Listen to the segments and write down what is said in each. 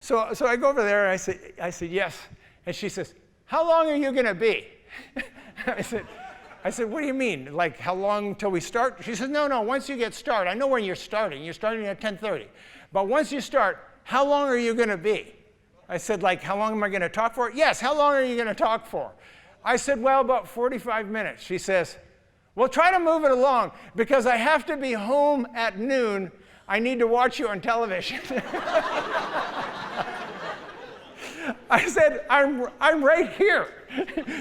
So I go over there and I said, yes. And she says, how long are you going to be? I said, what do you mean? Like, how long till we start? She says, no, once you get started. I know when you're starting. You're starting at 10:30. But once you start, how long are you going to be? I said, like, how long am I going to talk for? Yes, how long are you going to talk for? I said, well, about 45 minutes. She says, well, try to move it along because I have to be home at noon. I need to watch you on television. I said, I'm right here.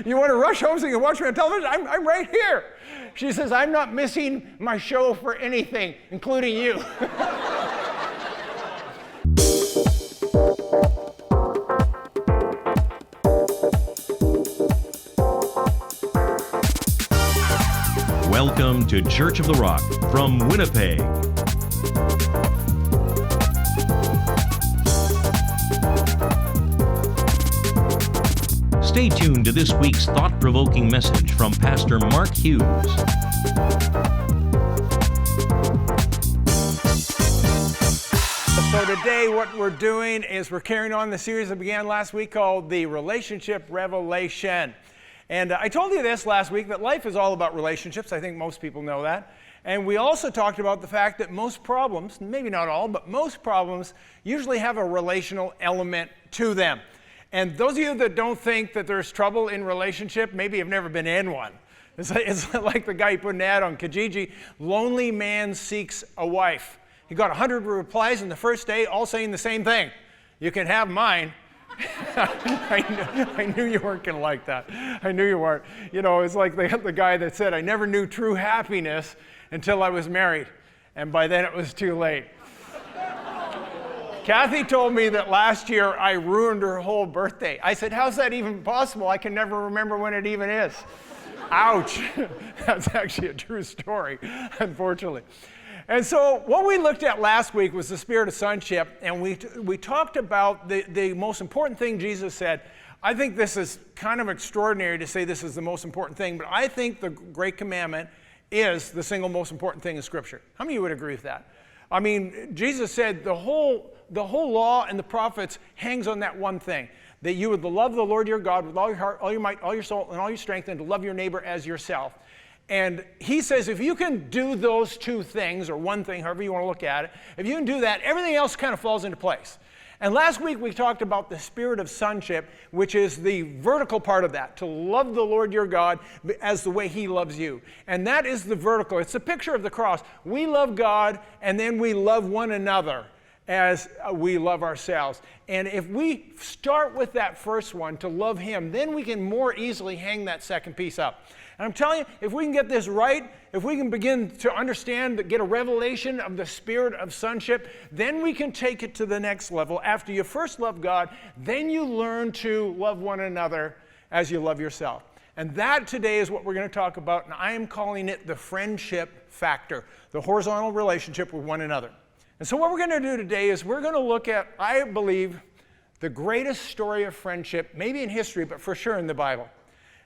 You want to rush home so you can watch me on television? I'm right here. She says, I'm not missing my show for anything, including you. Welcome to Church of the Rock from Winnipeg. Stay tuned to this week's thought-provoking message from Pastor Mark Hughes. So today what we're doing is we're carrying on the series that began last week called The Relationship Revelation. And I told you this last week, that life is all about relationships. I think most people know that. And we also talked about the fact that most problems, maybe not all, but most problems usually have a relational element to them. And those of you that don't think that there's trouble in relationship, maybe have never been in one. It's like the guy who put an ad on Kijiji, lonely man seeks a wife. He got 100 replies in the first day, all saying the same thing. You can have mine. I knew you weren't going to like that. I knew you weren't. You know, it's like the guy that said, I never knew true happiness until I was married. And by then it was too late. Kathy told me that last year I ruined her whole birthday. I said, how's that even possible? I can never remember when it even is. Ouch. That's actually a true story, unfortunately. And so what we looked at last week was the spirit of sonship, and we talked about the most important thing Jesus said. I think this is kind of extraordinary to say this is the most important thing, but I think the great commandment is the single most important thing in Scripture. How many of you would agree with that? I mean, Jesus said the whole law and the prophets hangs on that one thing, that you would love the Lord your God with all your heart, all your might, all your soul, and all your strength, and to love your neighbor as yourself. And he says if you can do those two things, or one thing, however you want to look at it, if you can do that, everything else kind of falls into place. And last week we talked about the spirit of sonship, which is the vertical part of that, to love the Lord your God as the way he loves you. And that is the vertical. It's a picture of the cross. We love God, and then we love one another as we love ourselves. And if we start with that first one, to love him, then we can more easily hang that second piece up. And I'm telling you, if we can get this right, if we can begin to understand, get a revelation of the spirit of sonship, then we can take it to the next level. After you first love God, then you learn to love one another as you love yourself. And that today is what we're going to talk about, and I am calling it the friendship factor, the horizontal relationship with one another. And so what we're going to do today is we're going to look at, I believe, the greatest story of friendship, maybe in history, but for sure in the Bible.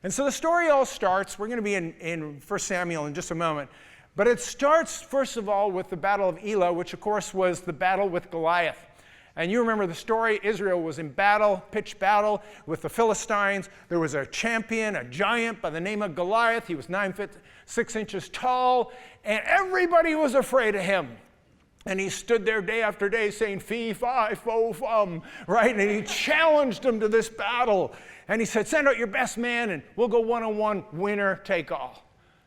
And so the story all starts, we're going to be in 1 Samuel in just a moment, but it starts, first of all, with the Battle of Elah, which, of course, was the battle with Goliath. And you remember the story, Israel was in battle, pitched battle with the Philistines. There was a champion, a giant by the name of Goliath. He was 9 feet 6 inches tall, and everybody was afraid of him. And he stood there day after day saying, fee, fi, fo, fum, right? And he challenged them to this battle. And he said, send out your best man and we'll go one-on-one, winner take all.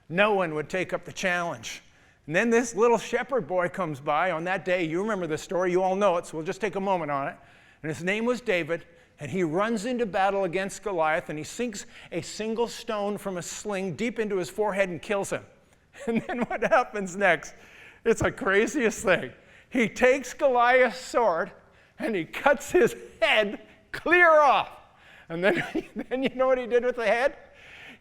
No one would take up the challenge. And then this little shepherd boy comes by on that day. You remember the story. You all know it, so we'll just take a moment on it. And his name was David. And he runs into battle against Goliath, and he sinks a single stone from a sling deep into his forehead and kills him. And then what happens next? It's the craziest thing. He takes Goliath's sword and he cuts his head clear off. And then you know what he did with the head?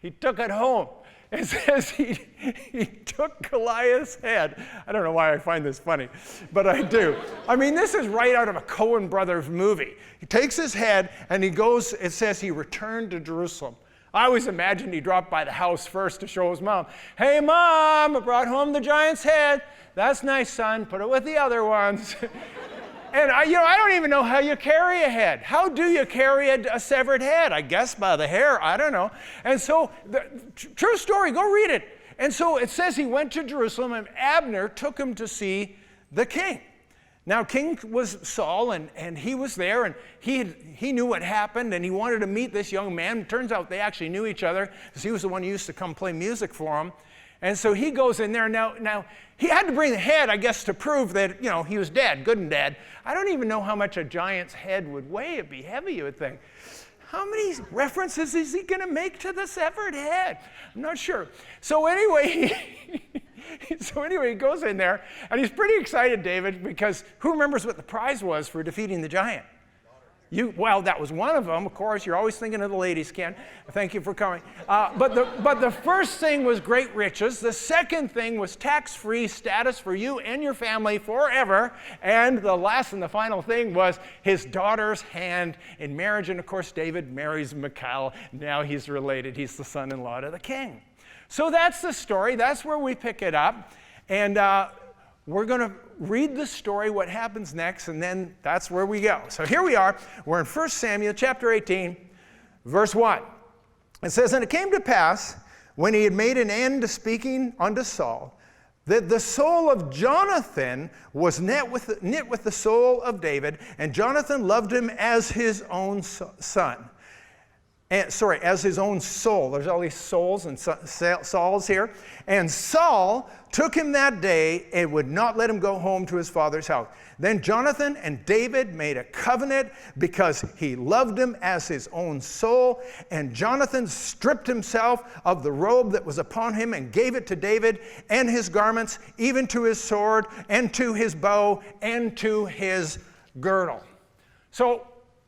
He took it home. It says he took Goliath's head. I don't know why I find this funny, but I do. I mean, this is right out of a Coen Brothers movie. He takes his head and he goes, it says he returned to Jerusalem. I always imagined he dropped by the house first to show his mom. Hey, Mom, I brought home the giant's head. That's nice, son. Put it with the other ones. And I don't even know how you carry a head. How do you carry a severed head? I guess by the hair, I don't know. And so, true story, go read it. And so it says he went to Jerusalem and Abner took him to see the king. Now, king was Saul, and he was there, and he knew what happened, and he wanted to meet this young man. It turns out they actually knew each other, because he was the one who used to come play music for him. And so he goes in there. Now he had to bring the head, I guess, to prove that, he was dead, good and dead. I don't even know how much a giant's head would weigh. It'd be heavy, you would think. How many references is he going to make to the severed head? I'm not sure. So anyway, he goes in there, and he's pretty excited, David, because who remembers what the prize was for defeating the giant? Well, that was one of them, of course. You're always thinking of the ladies, Ken. Thank you for coming. But the first thing was great riches. The second thing was tax-free status for you and your family forever. And the last and the final thing was his daughter's hand in marriage. And of course, David marries Michal. Now he's related. He's the son-in-law to the king. So that's the story. That's where we pick it up. And we're going to read the story, what happens next, and then that's where we go. So here we are. We're in 1 Samuel chapter 18, verse 1. It says, "And it came to pass, when he had made an end to speaking unto Saul, that the soul of Jonathan was knit with the soul of David, and Jonathan loved him as his own son." As his own soul. There's all these souls and Sauls here. "And Saul took him that day and would not let him go home to his father's house. Then Jonathan and David made a covenant because he loved him as his own soul. And Jonathan stripped himself of the robe that was upon him and gave it to David and his garments, even to his sword and to his bow and to his girdle." So,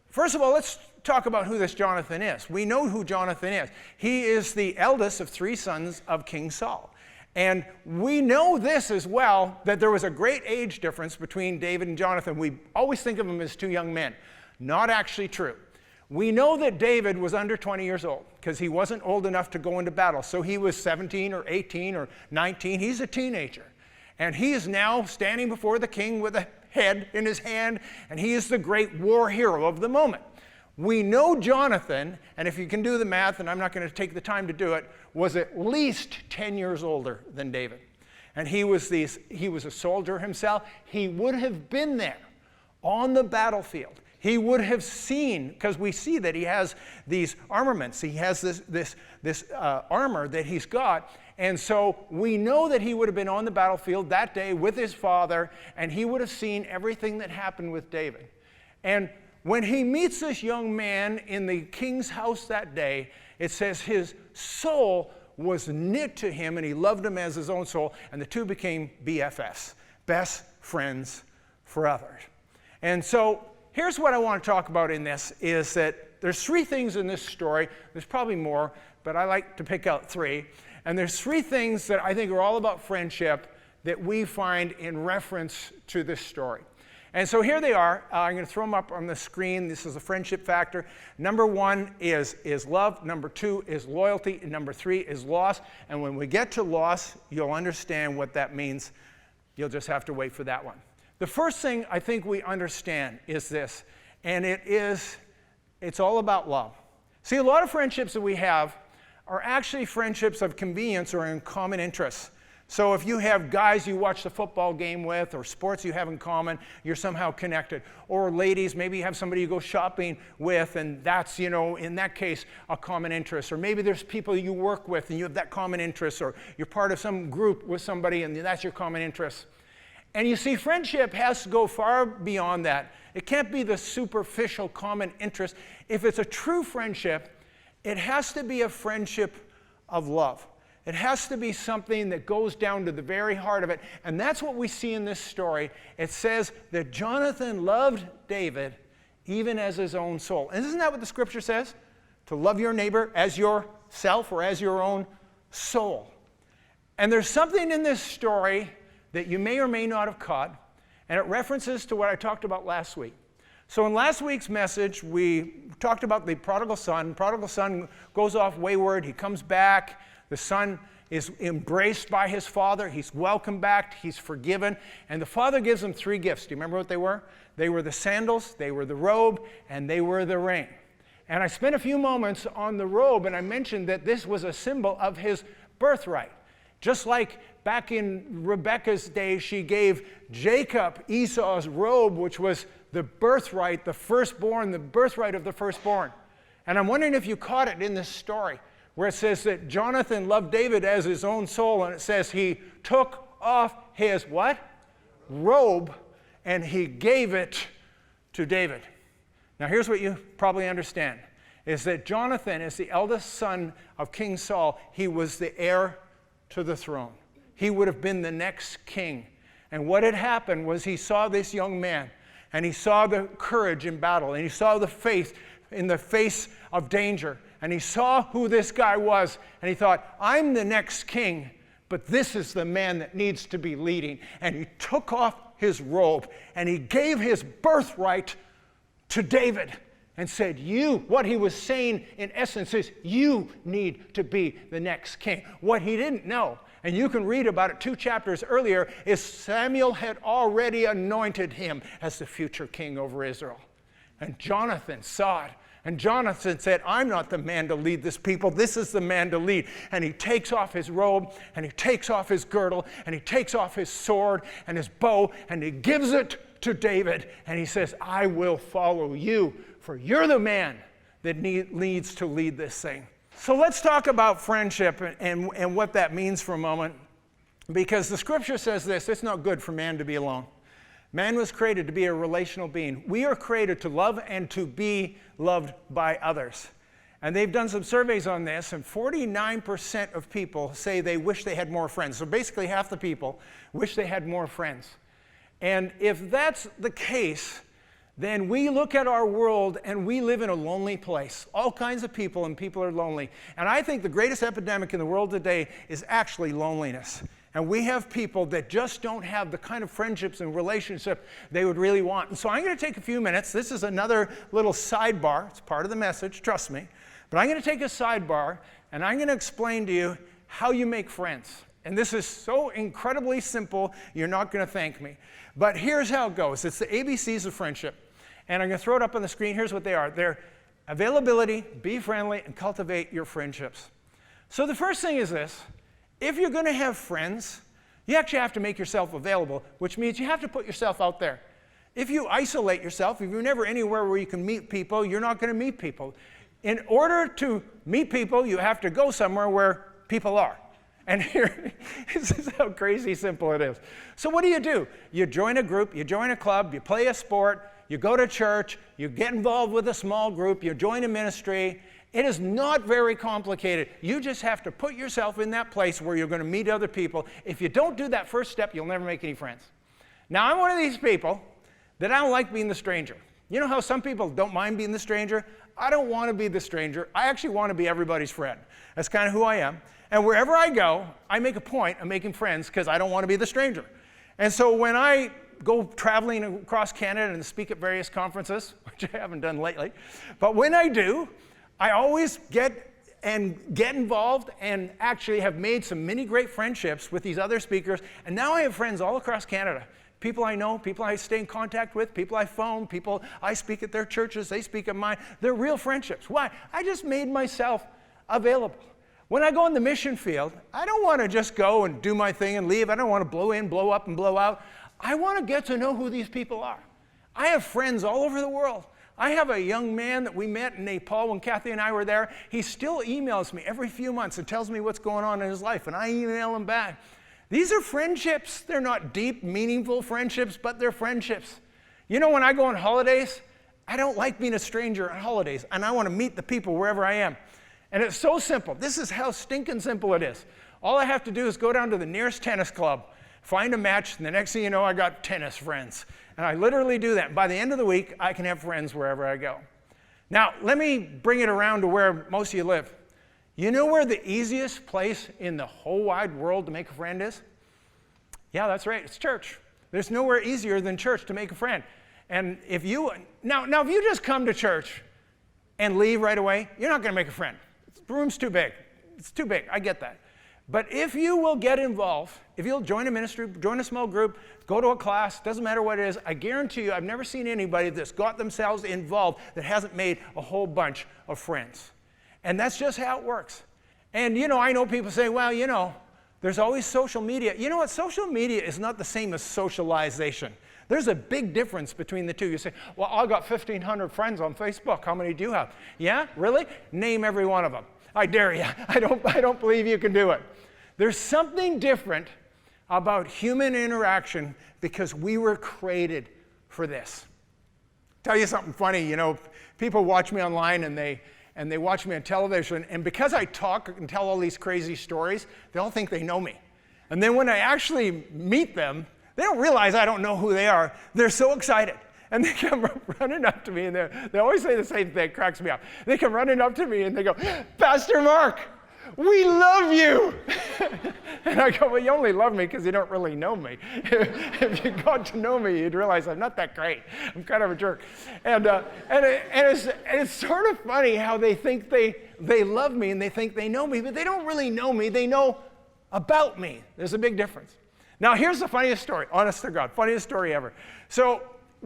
first of all, let's talk about who this Jonathan is. We know who Jonathan is. He is the eldest of 3 sons of King Saul. And we know this as well, that there was a great age difference between David and Jonathan. We always think of them as 2 young men. Not actually true. We know that David was under 20 years old because he wasn't old enough to go into battle. So he was 17 or 18 or 19. He's a teenager. And he is now standing before the king with a head in his hand, and he is the great war hero of the moment. We know Jonathan, and if you can do the math, and I'm not going to take the time to do it, was at least 10 years older than David. And he was a soldier himself. He would have been there on the battlefield. He would have seen, because we see that he has these armaments. He has this armor that he's got. And so we know that he would have been on the battlefield that day with his father, and he would have seen everything that happened with David. And when he meets this young man in the king's house that day, it says his soul was knit to him and he loved him as his own soul, and the two became BFFs, best friends forever. And so here's what I want to talk about in this, is that there's 3 things in this story. There's probably more, but I like to pick out 3. And there's 3 things that I think are all about friendship that we find in reference to this story. And so here they are. I'm going to throw them up on the screen. This is a friendship factor. Number 1 is love. Number 2 is loyalty. And number 3 is loss. And when we get to loss, you'll understand what that means. You'll just have to wait for that one. The first thing I think we understand is this, and it's all about love. See, a lot of friendships that we have are actually friendships of convenience or in common interests. So if you have guys you watch the football game with, or sports you have in common, you're somehow connected. Or ladies, maybe you have somebody you go shopping with, and that's, in that case, a common interest. Or maybe there's people you work with and you have that common interest, or you're part of some group with somebody and that's your common interest. And you see, friendship has to go far beyond that. It can't be the superficial common interest. If it's a true friendship, it has to be a friendship of love. It has to be something that goes down to the very heart of it. And that's what we see in this story. It says that Jonathan loved David even as his own soul. And isn't that what the scripture says? To love your neighbor as yourself or as your own soul. And there's something in this story that you may or may not have caught, and it references to what I talked about last week. So in last week's message, we talked about the prodigal son. Prodigal son goes off wayward. He comes back. The son is embraced by his father. He's welcomed back. He's forgiven. And the father gives him 3 gifts. Do you remember what they were? They were the sandals, they were the robe, and they were the ring. And I spent a few moments on the robe, and I mentioned that this was a symbol of his birthright. Just like back in Rebekah's day, she gave Jacob Esau's robe, which was the birthright, the firstborn, the birthright of the firstborn. And I'm wondering if you caught it in this story, where it says that Jonathan loved David as his own soul, and it says he took off his what? Robe, and he gave it to David. Now here's what you probably understand, is that Jonathan is the eldest son of King Saul. He was the heir to the throne. He would have been the next king. And what had happened was he saw this young man, and he saw the courage in battle, and he saw the faith in the face of danger. And he saw who this guy was, and he thought, I'm the next king, but this is the man that needs to be leading. And he took off his robe, and he gave his birthright to David and said, what he was saying in essence is, you need to be the next king. What he didn't know, and you can read about it 2 chapters earlier, is Samuel had already anointed him as the future king over Israel. And Jonathan saw it. And Jonathan said, I'm not the man to lead this people. This is the man to lead. And he takes off his robe, and he takes off his girdle, and he takes off his sword and his bow, and he gives it to David. And he says, I will follow you, for you're the man that needs to lead this thing. So let's talk about friendship and what that means for a moment. Because the scripture says this, it's not good for man to be alone. Man was created to be a relational being. We are created to love and to be loved by others. And they've done some surveys on this, and 49% of people say they wish they had more friends. So basically half the people wish they had more friends. And if that's the case, then we look at our world and we live in a lonely place. All kinds of people, and people are lonely. And I think the greatest epidemic in the world today is actually loneliness. And we have people that just don't have the kind of friendships and relationship they would really want. And so I'm going to take a few minutes. This is another little sidebar. It's part of the message, trust me. But I'm going to take a sidebar, and I'm going to explain to you how you make friends. And this is so incredibly simple, you're not going to thank me. But here's how it goes. It's the ABCs of friendship. And I'm going to throw it up on the screen. Here's what they are. They're availability, be friendly, and cultivate your friendships. So the first thing is this. If you're going to have friends, you actually have to make yourself available, which means you have to put yourself out there. If you isolate yourself, if you're never anywhere where you can meet people, you're not going to meet people. In order to meet people, you have to go somewhere where people are. And here, this is how crazy simple it is. So what do? You join a group, you join a club, you play a sport, you go to church, you get involved with a small group, you join a ministry. It is not very complicated. You just have to put yourself in that place where you're going to meet other people. If you don't do that first step, you'll never make any friends. Now, I'm one of these people that I don't like being the stranger. You know how some people don't mind being the stranger? I don't want to be the stranger. I actually want to be everybody's friend. That's kind of who I am. And wherever I go, I make a point of making friends because I don't want to be the stranger. And so when I go traveling across Canada and speak at various conferences, which I haven't done lately, but when I do, I always get involved and actually have made some many great friendships with these other speakers. And now I have friends all across Canada. People I know, people I stay in contact with, people I phone, people I speak at their churches, they speak at mine. They're real friendships. Why? I just made myself available. When I go in the mission field, I don't want to just go and do my thing and leave. I don't want to blow in, blow up, and blow out. I want to get to know who these people are. I have friends all over the world. I have a young man that we met in Nepal when Kathy and I were there. He still emails me every few months and tells me what's going on in his life, and I email him back. These are friendships. They're not deep, meaningful friendships, but they're friendships. You know, when I go on holidays, I don't like being a stranger on holidays, and I want to meet the people wherever I am. And it's so simple. This is how stinking simple it is. All I have to do is go down to the nearest tennis club, find a match, and the next thing you know, I got tennis friends. And I literally do that. By the end of the week, I can have friends wherever I go. Now, let me bring it around to where most of you live. You know where the easiest place in the whole wide world to make a friend is? Yeah, that's right. It's church. There's nowhere easier than church to make a friend. And if you just come to church and leave right away, you're not going to make a friend. The room's too big. It's too big. I get that. But if you will get involved, if you'll join a ministry, join a small group, go to a class, doesn't matter what it is, I guarantee you, I've never seen anybody that's got themselves involved that hasn't made a whole bunch of friends. And that's just how it works. And, I know people say, well, there's always social media. You know what? Social media is not the same as socialization. There's a big difference between the two. You say, well, I got 1,500 friends on Facebook. How many do you have? Yeah, really? Name every one of them. I dare you. I don't believe you can do it. There's something different about human interaction because we were created for this. Tell you something funny, people watch me online and they watch me on television, and because I talk and tell all these crazy stories, they all think they know me. And then when I actually meet them, they don't realize I don't know who they are. They're so excited. And they come running up to me, and they always say the same thing, it cracks me up. They come running up to me and they go, Pastor Mark, we love you. And I go, well, you only love me because you don't really know me. If you got to know me, you'd realize I'm not that great. I'm kind of a jerk. And it's sort of funny how they think they love me and they think they know me, but they don't really know me. They know about me. There's a big difference. Now, here's the funniest story, honest to God, funniest story ever. So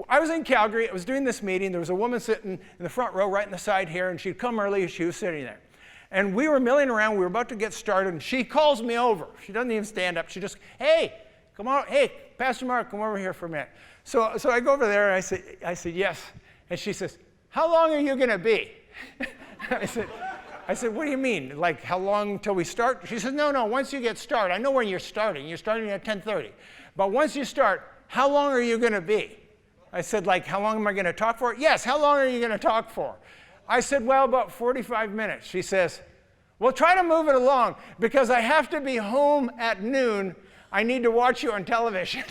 I was in Calgary. I was doing this meeting. There was a woman sitting in the front row right in the side here, and she'd come early. She was sitting there. And we were milling around. We were about to get started, and she calls me over. She doesn't even stand up. She just, hey, come on. Hey, Pastor Mark, come over here for a minute. So I go over there, and I said, yes. And she says, how long are you going to be? I said, what do you mean? Like, how long till we start? She says, no, once you get started. I know when you're starting. You're starting at 10:30. But once you start, how long are you going to be? I said, like, how long am I going to talk for? Yes, how long are you going to talk for? I said, well, about 45 minutes. She says, well, try to move it along because I have to be home at noon. I need to watch you on television.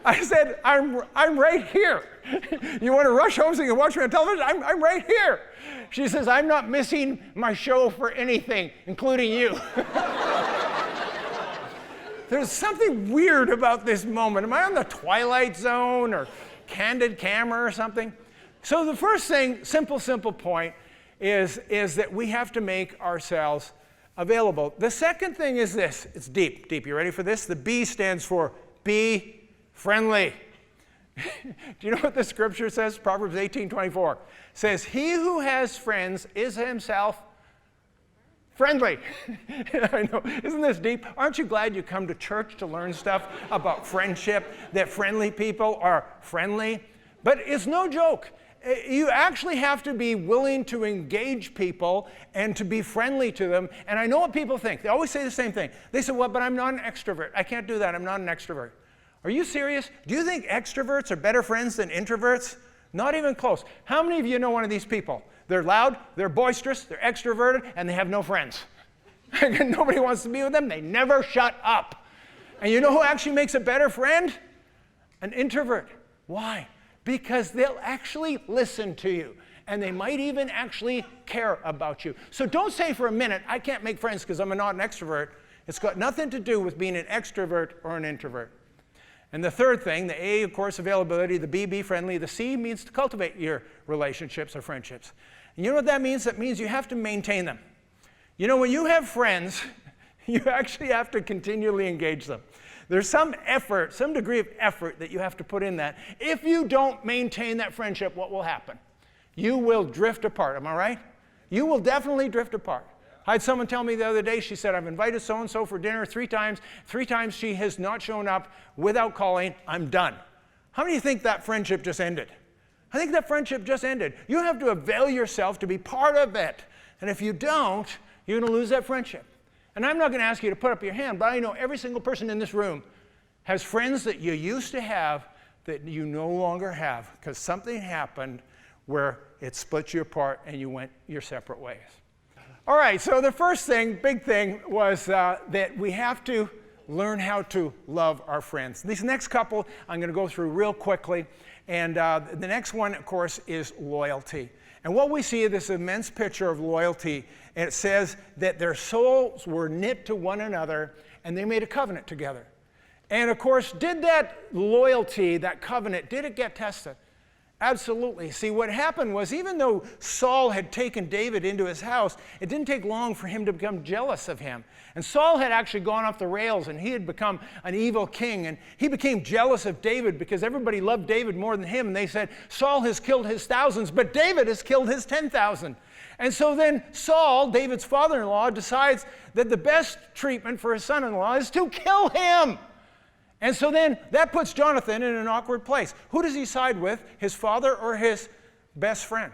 I said, I'm right here. You want to rush home so you can watch me on television? I'm right here. She says, I'm not missing my show for anything, including you. There's something weird about this moment. Am I on the Twilight Zone or Candid Camera or something? So the first thing, simple point, is that we have to make ourselves available. The second thing is this. It's deep. You ready for this? The B stands for be friendly. Do you know what the scripture says? Proverbs 18:24 says, he who has friends is himself friendly. I know, isn't this deep? Aren't you glad you come to church to learn stuff about friendship, that friendly people are friendly? But it's no joke. You actually have to be willing to engage people and to be friendly to them. And I know what people think. They always say the same thing. They say, well, but I'm not an extrovert. I can't do that. I'm not an extrovert. Are you serious? Do you think extroverts are better friends than introverts? Not even close. How many of you know one of these people? They're loud, they're boisterous, they're extroverted, and they have no friends. Nobody wants to be with them. They never shut up. And you know who actually makes a better friend? An introvert. Why? Because they'll actually listen to you. And they might even actually care about you. So don't say for a minute, I can't make friends because I'm not an extrovert. It's got nothing to do with being an extrovert or an introvert. And the third thing, the A, of course, availability, the B, be friendly. The C means to cultivate your relationships or friendships. And you know what that means? That means you have to maintain them. You know, when you have friends, you actually have to continually engage them. There's some effort, some degree of effort that you have to put in that. If you don't maintain that friendship, what will happen? You will drift apart, am I right? You will definitely drift apart. I had someone tell me the other day, she said, I've invited so-and-so for dinner 3 times. 3 times she has not shown up without calling. I'm done. How many of you think that friendship just ended? I think that friendship just ended. You have to avail yourself to be part of it. And if you don't, you're going to lose that friendship. And I'm not going to ask you to put up your hand, but I know every single person in this room has friends that you used to have that you no longer have because something happened where it split you apart and you went your separate ways. All right, so the first thing, big thing, was that we have to learn how to love our friends. These next couple I'm going to go through real quickly. And the next one, of course, is loyalty. And what we see is this immense picture of loyalty. And it says that their souls were knit to one another, and they made a covenant together. And, of course, did that loyalty, that covenant, did it get tested? Absolutely. See, what happened was, even though Saul had taken David into his house, it didn't take long for him to become jealous of him. And Saul had actually gone off the rails, and he had become an evil king. And he became jealous of David because everybody loved David more than him. And they said, Saul has killed his thousands, but David has killed his 10,000. And so then Saul, David's father-in-law, decides that the best treatment for his son-in-law is to kill him. And so then that puts Jonathan in an awkward place. Who does he side with, his father or his best friend?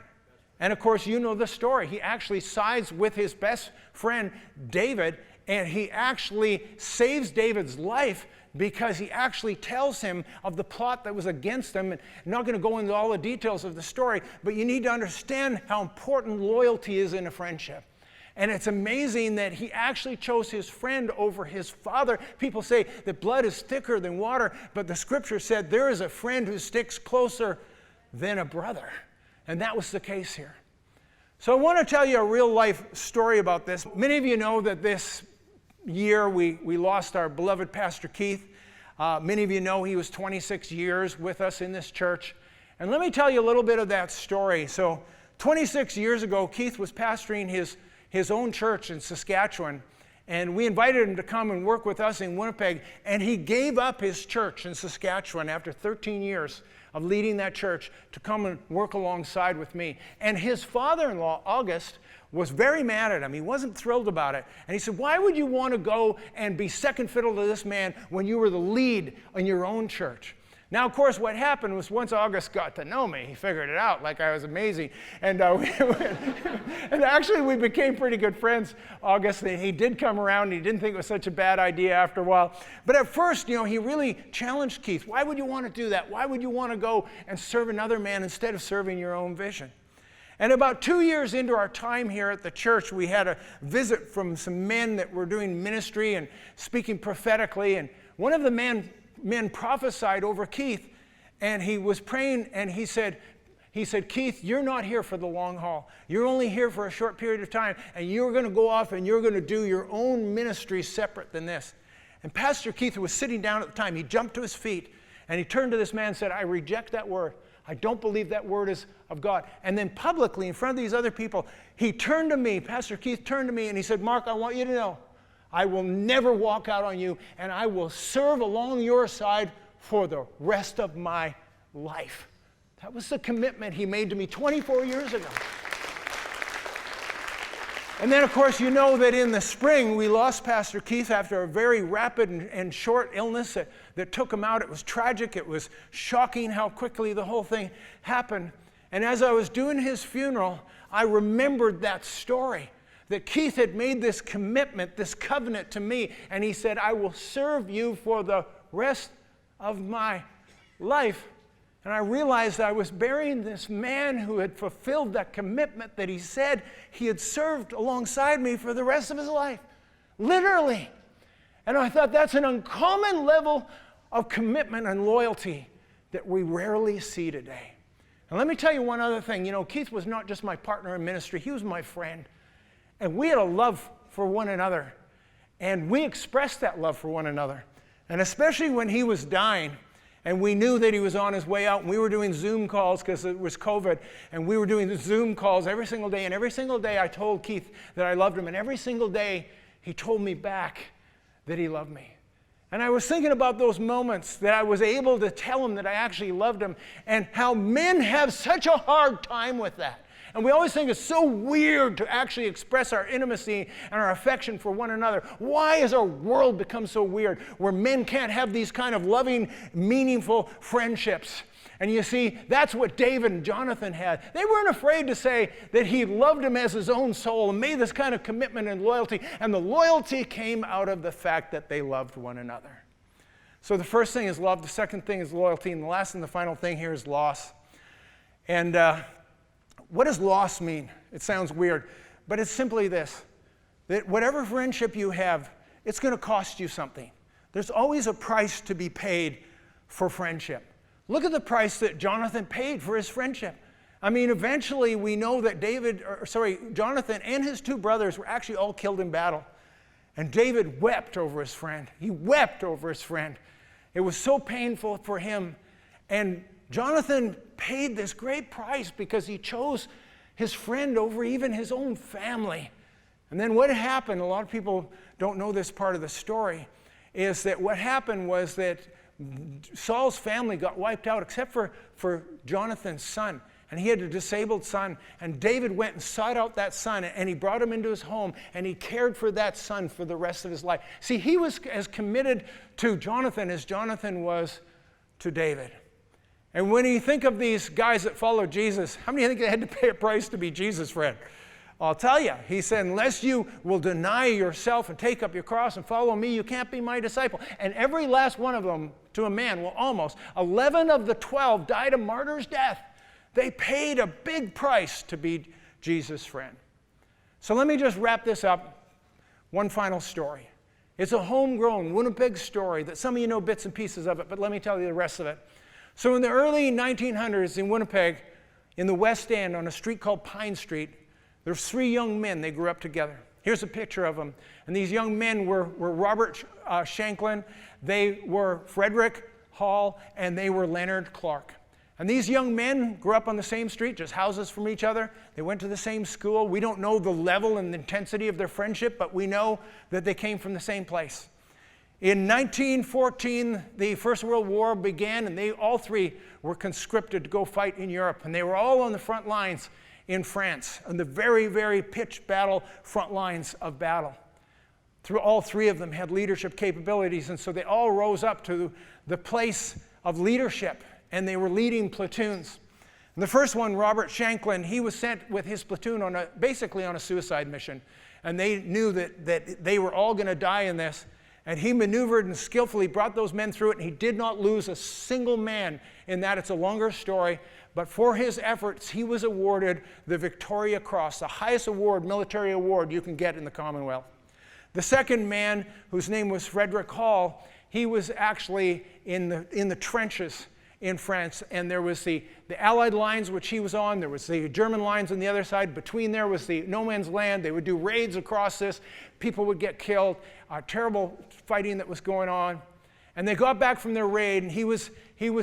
And of course, you know the story. He actually sides with his best friend, David, and he actually saves David's life because he actually tells him of the plot that was against him. And I'm not going to go into all the details of the story, but you need to understand how important loyalty is in a friendship. And it's amazing that he actually chose his friend over his father. People say that blood is thicker than water, but the scripture said there is a friend who sticks closer than a brother. And that was the case here. So I want to tell you a real life story about this. Many of you know that this year we lost our beloved Pastor Keith. Many of you know he was 26 years with us in this church. And let me tell you a little bit of that story. So 26 years ago, Keith was pastoring his own church in Saskatchewan, and we invited him to come and work with us in Winnipeg, and he gave up his church in Saskatchewan after 13 years of leading that church to come and work alongside with me. And his father-in-law, August, was very mad at him. He wasn't thrilled about it. And he said, why would you want to go and be second fiddle to this man when you were the lead in your own church? Now, of course, what happened was once August got to know me, he figured it out like I was amazing. And, and actually, we became pretty good friends, August. And he did come around. And he didn't think it was such a bad idea after a while. But at first, he really challenged Keith. Why would you want to do that? Why would you want to go and serve another man instead of serving your own vision? And about 2 years into our time here at the church, we had a visit from some men that were doing ministry and speaking prophetically. And one of the men prophesied over Keith, and he was praying, and he said, Keith, you're not here for the long haul. You're only here for a short period of time, and you're going to go off and you're going to do your own ministry separate than this. And Pastor Keith, who was sitting down at the time, he jumped to his feet, and he turned to this man and said, I reject that word. I don't believe that word is of God. And then publicly, in front of these other people, he turned to me, Pastor Keith turned to me, and he said, Mark, I want you to know, I will never walk out on you, and I will serve along your side for the rest of my life. That was the commitment he made to me 24 years ago. And then, of course, you know that in the spring, we lost Pastor Keith after a very rapid and short illness that took him out. It was tragic. It was shocking how quickly the whole thing happened. And as I was doing his funeral, I remembered that story. That Keith had made this commitment, this covenant to me, and he said, I will serve you for the rest of my life. And I realized I was burying this man who had fulfilled that commitment that he said he had served alongside me for the rest of his life. Literally. And I thought that's an uncommon level of commitment and loyalty that we rarely see today. And let me tell you one other thing. Keith was not just my partner in ministry, he was my friend. And we had a love for one another. And we expressed that love for one another. And especially when he was dying, and we knew that he was on his way out, and we were doing Zoom calls because it was COVID, and we were doing the Zoom calls every single day. And every single day I told Keith that I loved him. And every single day he told me back that he loved me. And I was thinking about those moments that I was able to tell him that I actually loved him, and how men have such a hard time with that. And we always think it's so weird to actually express our intimacy and our affection for one another. Why has our world become so weird where men can't have these kind of loving, meaningful friendships? And you see, that's what David and Jonathan had. They weren't afraid to say that he loved him as his own soul and made this kind of commitment and loyalty. And the loyalty came out of the fact that they loved one another. So the first thing is love. The second thing is loyalty. And the last and the final thing here is loss. And what does loss mean? It sounds weird, but it's simply this, that whatever friendship you have, it's going to cost you something. There's always a price to be paid for friendship. Look at the price that Jonathan paid for his friendship. I mean, eventually we know that Jonathan and his two brothers were actually all killed in battle. And David wept over his friend. He wept over his friend. It was so painful for him. And Jonathan paid this great price because he chose his friend over even his own family. And then what happened, a lot of people don't know this part of the story, is that what happened was that Saul's family got wiped out except for Jonathan's son. And he had a disabled son. And David went and sought out that son, and he brought him into his home, and he cared for that son for the rest of his life. See, he was as committed to Jonathan as Jonathan was to David. And when you think of these guys that followed Jesus, how many think they had to pay a price to be Jesus' friend? I'll tell you, he said, unless you will deny yourself and take up your cross and follow me, you can't be my disciple. And every last one of them, to a man, well, almost, 11 of the 12 died a martyr's death. They paid a big price to be Jesus' friend. So let me just wrap this up. One final story. It's a homegrown Winnipeg story that some of you know bits and pieces of it, but let me tell you the rest of it. So in the early 1900s in Winnipeg, in the West End, on a street called Pine Street, there's 3 young men. They grew up together. Here's a picture of them. And these young men were Robert Shanklin, they were Frederick Hall, and they were Leonard Clark. And these young men grew up on the same street, just houses from each other. They went to the same school. We don't know the level and the intensity of their friendship, but we know that they came from the same place. In 1914, the First World War began, and they all 3 were conscripted to go fight in Europe. And they were all on the front lines in France, on the very, very pitched battle, front lines of battle. All 3 of them had leadership capabilities, and so they all rose up to the place of leadership. And they were leading platoons. And the first one, Robert Shanklin, he was sent with his platoon basically on a suicide mission. And they knew that they were all going to die in this. And he maneuvered and skillfully brought those men through it, and he did not lose a single man in that. It's a longer story. But for his efforts, he was awarded the Victoria Cross, the highest award, military award you can get in the Commonwealth. The second man, whose name was Frederick Hall, he was actually in the trenches in France, and there was the Allied lines which he was on, there was the German lines on the other side, between there was the no man's land. They would do raids across this, people would get killed, terrible fighting that was going on. And they got back from their raid, and he was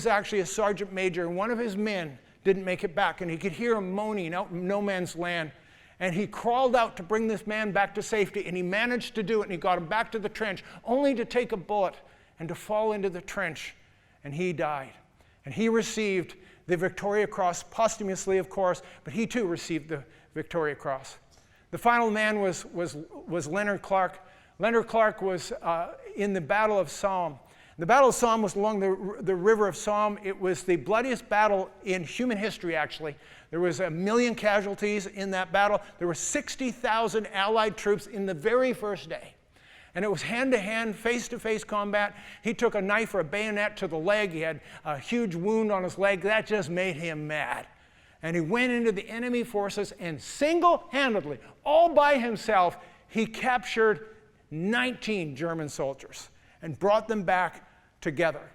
actually a sergeant major, and one of his men didn't make it back, and he could hear him moaning out in no man's land. And he crawled out to bring this man back to safety, and he managed to do it, and he got him back to the trench, only to take a bullet and to fall into the trench, and he died. And he received the Victoria Cross posthumously, of course, but he too received the Victoria Cross. The final man was Leonard Clark. Leonard Clark was in the Battle of Somme. The Battle of Somme was along the river of Somme. It was the bloodiest battle in human history, actually. There was 1 million casualties in that battle. There were 60,000 Allied troops in the very first day. And it was hand-to-hand, face-to-face combat. He took a knife or a bayonet to the leg. He had a huge wound on his leg. That just made him mad. And he went into the enemy forces, and single-handedly, all by himself, he captured 19 German soldiers and brought them back together,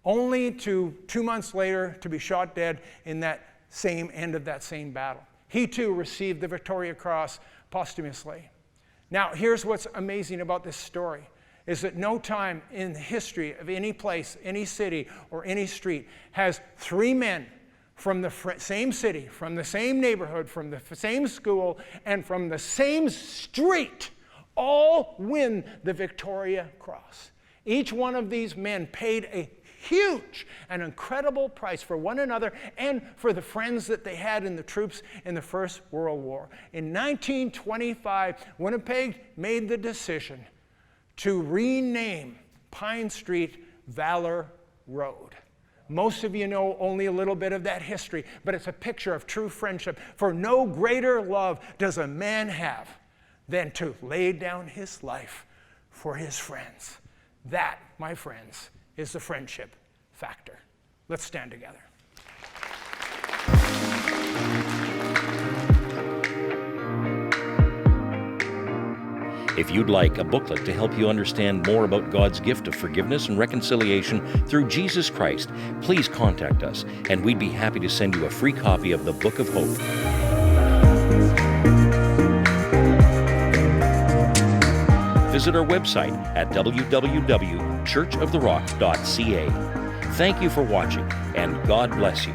only to 2 months later to be shot dead in that same end of that same battle. He too received the Victoria Cross posthumously. Now, here's what's amazing about this story, is that no time in the history of any place, any city, or any street has 3 men from the same city, from the same neighborhood, from the same school, and from the same street all win the Victoria Cross. Each one of these men paid a huge and incredible price for one another and for the friends that they had in the troops in the First World War. In 1925, Winnipeg made the decision to rename Pine Street Valor Road. Most of you know only a little bit of that history, but it's a picture of true friendship. For no greater love does a man have than to lay down his life for his friends. That, my friends, is the friendship factor. Let's stand together. If you'd like a booklet to help you understand more about God's gift of forgiveness and reconciliation through Jesus Christ, please contact us, and we'd be happy to send you a free copy of the Book of Hope. Visit our website at www.churchoftherock.ca. Thank you for watching, and God bless you.